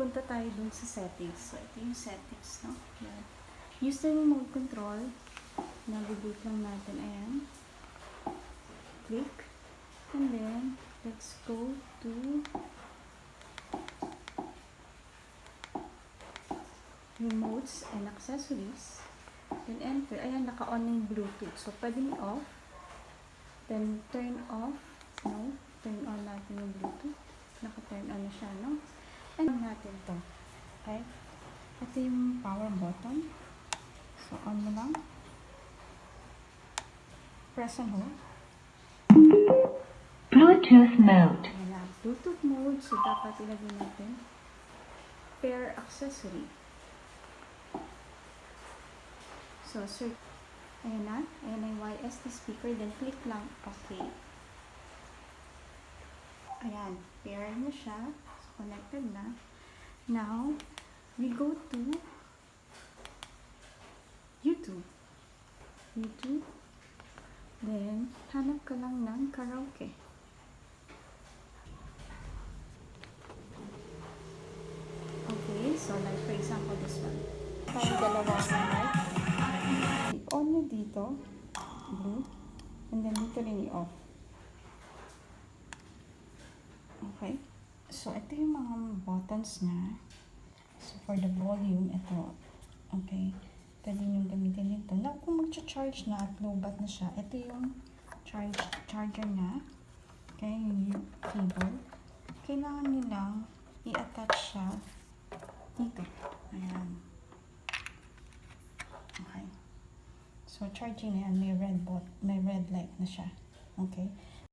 punta tayo dun sa settings. So, ito yung settings, no? Yan. Use the remote control. Navigate lang natin. Ayan. Click. And then, let's go to remotes and accessories. Then enter. Ayan, naka-on yung Bluetooth. So, pwedeng off. Then, turn off. No. Turn on natin yung Bluetooth. Naka-turn on na siya, no? And natin to. Okay? Ito yung power button. So, on mo lang. Press and hold. Bluetooth mode. Ayan. Bluetooth mode. So, dapat ilagay natin. Pair accessory. So, search. Ayan na. Ayan na yung YST speaker. Then, click lang. Okay. Ayan. Pair na siya. So, connected na. Now, we go to YouTube. YouTube. Then, hanap ka lang ng karaoke. Okay. So, like for example, this one. Tayong dalawang mic. I-on nyo dito. Blue. And then, dito rin i-off. Okay. So, ito yung mga buttons niya. So, for the volume, ito. Okay. Pwede nyo gamitin dito. Now, kung mag-charge na at low-bat na siya, ito yung charger niya. Okay, yung cable. Kailangan nyo lang i-attach siya dito. Ayan. Okay. So, charging na yan. May red light na siya. Okay.